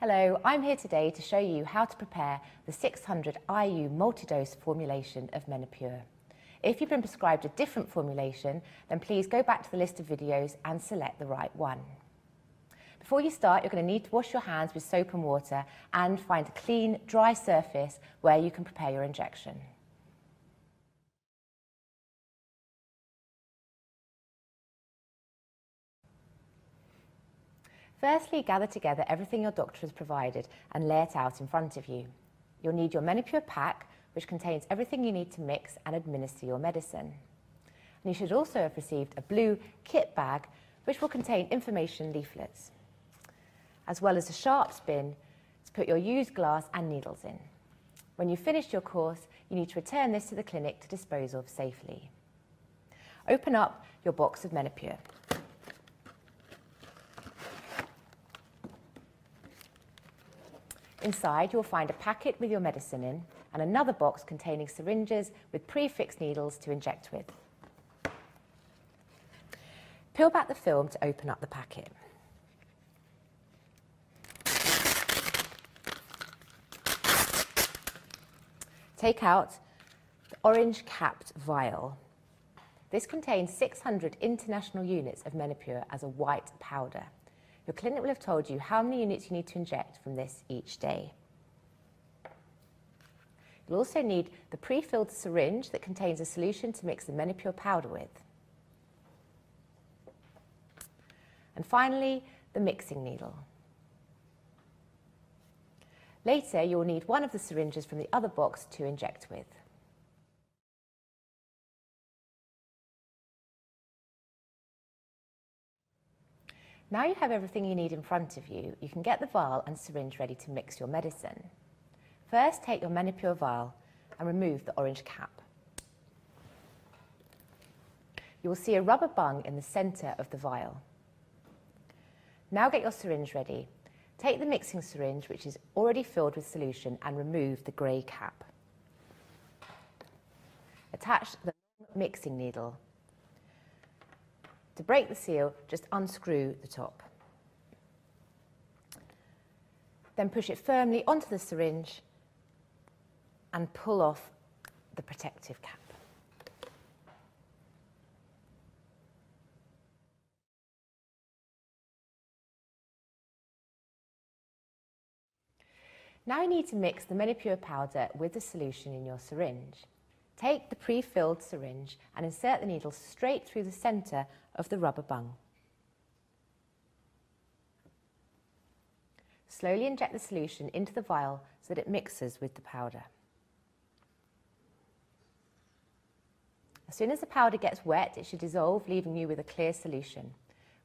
Hello, I'm here today to show you how to prepare the 600 IU multi-dose formulation of Menopur. If you've been prescribed a different formulation, then please go back to the list of videos and select the right one. Before you start, you're going to need to wash your hands with soap and water and find a clean, dry surface where you can prepare your injection. Firstly, gather together everything your doctor has provided and lay it out in front of you. You'll need your Menopur pack, which contains everything you need to mix and administer your medicine. And you should also have received a blue kit bag, which will contain information leaflets, as well as a sharps bin to put your used glass and needles in. When you've finished your course, you need to return this to the clinic to dispose of safely. Open up your box of Menopur. Inside, you'll find a packet with your medicine in and another box containing syringes with prefixed needles to inject with. Peel back the film to open up the packet. Take out the orange-capped vial. This contains 600 international units of Menopur as a white powder. Your clinic will have told you how many units you need to inject from this each day. You'll also need the pre-filled syringe that contains a solution to mix the Menopur powder with. And finally, the mixing needle. Later, you'll need one of the syringes from the other box to inject with. Now you have everything you need in front of you, you can get the vial and syringe ready to mix your medicine. First, take your Menopur vial and remove the orange cap. You will see a rubber bung in the centre of the vial. Now get your syringe ready. Take the mixing syringe, which is already filled with solution, and remove the grey cap. Attach the mixing needle. To break the seal, just unscrew the top. Then push it firmly onto the syringe and pull off the protective cap. Now you need to mix the Menopur powder with the solution in your syringe. Take the pre-filled syringe and insert the needle straight through the centre of the rubber bung. Slowly inject the solution into the vial so that it mixes with the powder. As soon as the powder gets wet, it should dissolve, leaving you with a clear solution.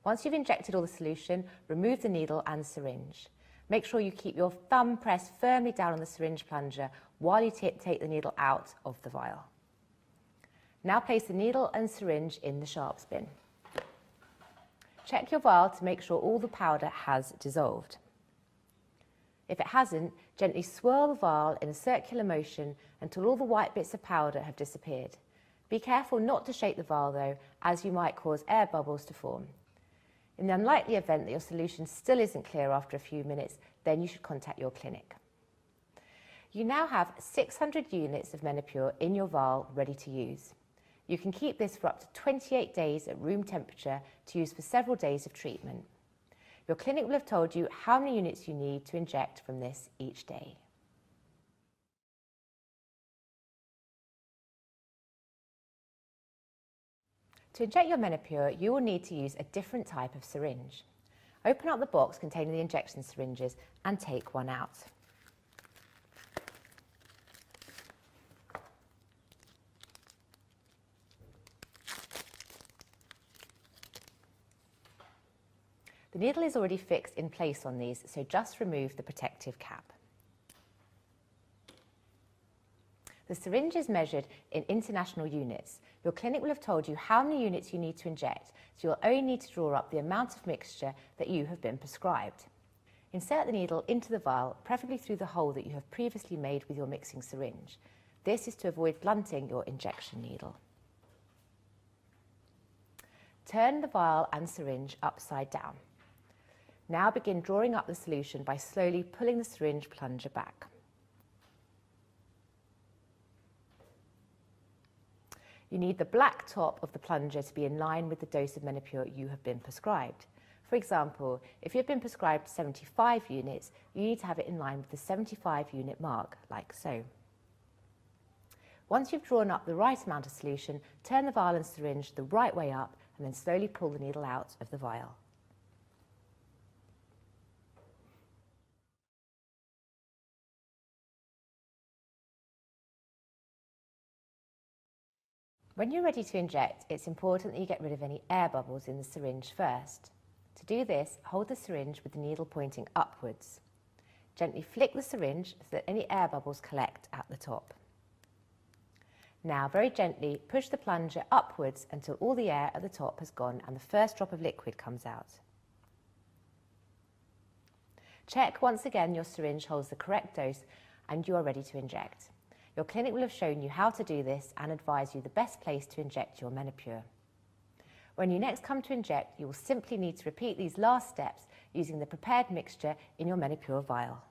Once you've injected all the solution, remove the needle and syringe. Make sure you keep your thumb pressed firmly down on the syringe plunger while you take the needle out of the vial. Now place the needle and syringe in the sharps bin. Check your vial to make sure all the powder has dissolved. If it hasn't, gently swirl the vial in a circular motion until all the white bits of powder have disappeared. Be careful not to shake the vial though, as you might cause air bubbles to form. In the unlikely event that your solution still isn't clear after a few minutes, then you should contact your clinic. You now have 600 units of Menopur in your vial ready to use. You can keep this for up to 28 days at room temperature to use for several days of treatment. Your clinic will have told you how many units you need to inject from this each day. To inject your Menopur, you will need to use a different type of syringe. Open up the box containing the injection syringes and take one out. The needle is already fixed in place on these, so just remove the protective cap. The syringe is measured in international units. Your clinic will have told you how many units you need to inject, so you'll only need to draw up the amount of mixture that you have been prescribed. Insert the needle into the vial, preferably through the hole that you have previously made with your mixing syringe. This is to avoid blunting your injection needle. Turn the vial and syringe upside down. Now begin drawing up the solution by slowly pulling the syringe plunger back. You need the black top of the plunger to be in line with the dose of Menopur you have been prescribed. For example, if you've been prescribed 75 units, you need to have it in line with the 75 unit mark, like so. Once you've drawn up the right amount of solution, turn the vial and syringe the right way up and then slowly pull the needle out of the vial. When you're ready to inject, it's important that you get rid of any air bubbles in the syringe first. To do this, hold the syringe with the needle pointing upwards. Gently flick the syringe so that any air bubbles collect at the top. Now, very gently push the plunger upwards until all the air at the top has gone and the first drop of liquid comes out. Check once again your syringe holds the correct dose and you are ready to inject. Your clinic will have shown you how to do this and advise you the best place to inject your Menopur. When you next come to inject, you will simply need to repeat these last steps using the prepared mixture in your Menopur vial.